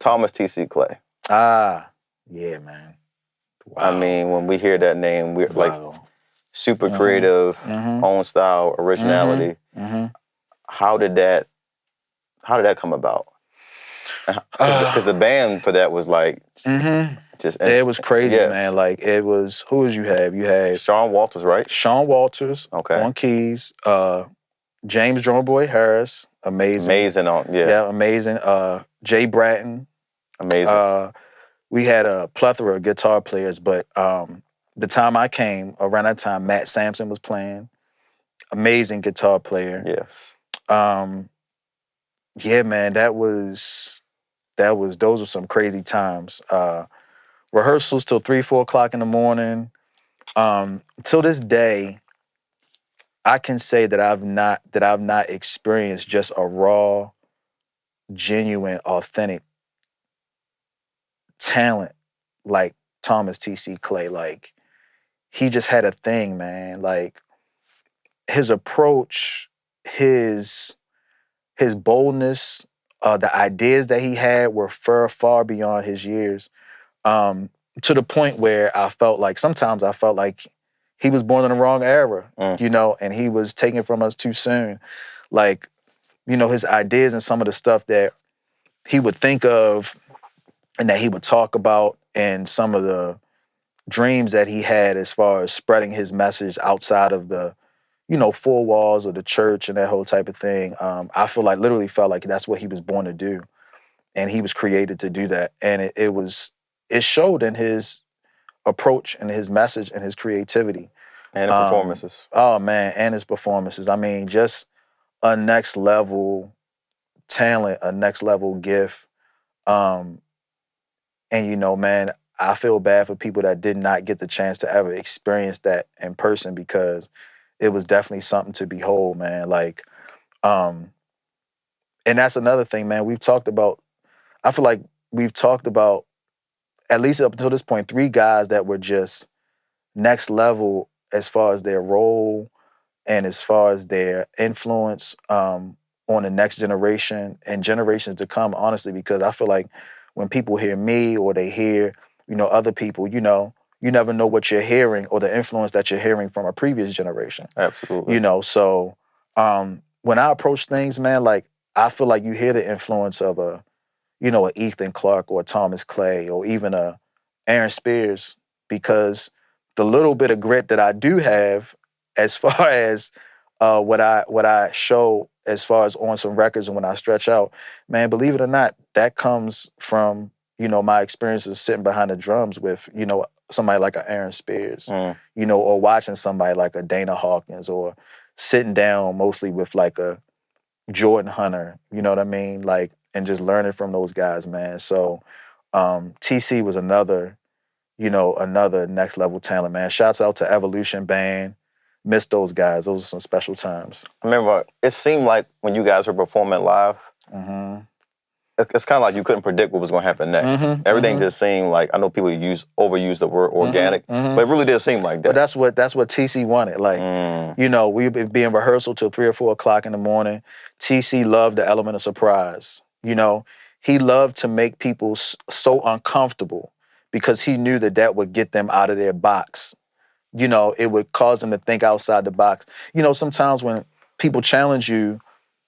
Thomas T.C. Clay. Yeah, man. Wow. I mean, when we hear that name, we're like super creative, own style, originality. How did that come about? Because the band for that was like just it was crazy, man. Like it was. Who was you have? You had Sean Walters, right? Sean Walters on keys. James Drummer Boy Harris, amazing amazing. Jay Bratton, amazing. We had a plethora of guitar players, but the time I came, around that time, Matt Sampson was playing. Amazing guitar player. Yes. Yeah, man, those were some crazy times. Rehearsals till 3, 4 o'clock in the morning. Till this day, I can say that I've not experienced just a raw, genuine, authentic talent like Thomas T.C. Clay. Like, he just had a thing, man. Like, his approach, his boldness, the ideas that he had were far beyond his years. To the point where sometimes I felt like he was born in the wrong era, and he was taken from us too soon. Like, his ideas and some of the stuff that he would think of and that he would talk about, and some of the dreams that he had as far as spreading his message outside of the, four walls of the church and that whole type of thing. I literally felt like that's what he was born to do. And he was created to do that. And it showed in his approach and his message and his creativity. And the performances. Oh, man, and his performances. I mean, just a next level talent, a next level gift. And, man, I feel bad for people that did not get the chance to ever experience that in person, because it was definitely something to behold, man. Like, and that's another thing, man. I feel like we've talked about, at least up until this point, 3 guys that were just next level as far as their role and as far as their influence on the next generation and generations to come, honestly, because I feel like when people hear me or they hear, other people, you never know what you're hearing or the influence that you're hearing from a previous generation. Absolutely. So when I approach things, man, like, I feel like you hear the influence of a Ethan Clarke or a Thomas Clay or even a Aaron Spears, because the little bit of grit that I do have as far as what I show as far as on some records and when I stretch out, man, believe it or not, that comes from, my experiences sitting behind the drums with, somebody like a Aaron Spears, or watching somebody like a Dana Hawkins, or sitting down mostly with like a Jordan Hunter, you know what I mean? Like, and just learning from those guys, man. So TC was another next level talent, man. Shouts out to Evolution Band. Miss those guys. Those are some special times. I remember it seemed like when you guys were performing live, it's kind of like you couldn't predict what was going to happen next. Everything just seemed like, I know people overuse the word organic, but it really did seem like that. But that's what TC wanted. Like, we'd be in rehearsal till 3 or 4 o'clock in the morning. TC loved the element of surprise. He loved to make people so uncomfortable because he knew that would get them out of their box. It would cause them to think outside the box. Sometimes when people challenge you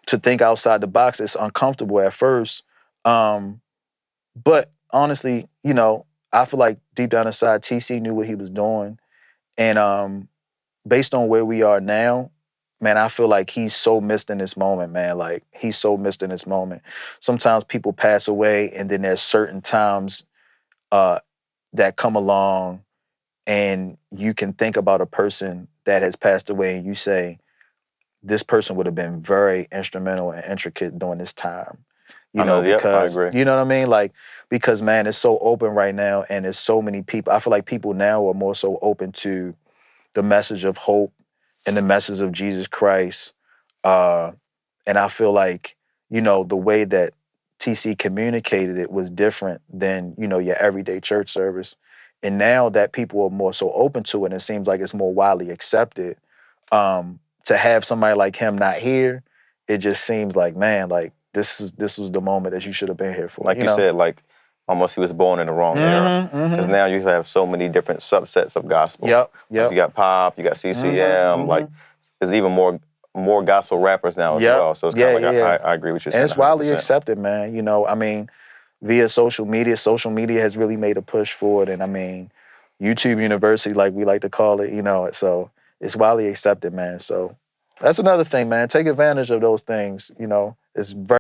to think outside the box, it's uncomfortable at first. But honestly, I feel like deep down inside, TC knew what he was doing. And based on where we are now, man, I feel like he's so missed in this moment, man. Like, he's so missed in this moment. Sometimes people pass away, and then there's certain times that come along, and you can think about a person that has passed away, and you say, this person would have been very instrumental and intricate during this time. Because, I agree. You know what I mean? Like, because, man, it's so open right now, and there's so many people. I feel like people now are more so open to the message of hope and the message of Jesus Christ. And I feel like, the way that TC communicated it was different than, your everyday church service. And now that people are more so open to it, it seems like it's more widely accepted. To have somebody like him not here, it just seems like, man, like, this was the moment that you should have been here for. Like you said, like almost he was born in the wrong era. Because now you have so many different subsets of gospel. Yep. Like you got pop, you got CCM, like there's even more gospel rappers now as well. So it's kind of like I agree with you saying. And it's 100%. widely accepted, man. You know, I mean, via social media has really made a push for it. And I mean, YouTube University, like we like to call it, you know, so it's widely accepted, man. So that's another thing, man. Take advantage of those things, you know. It's very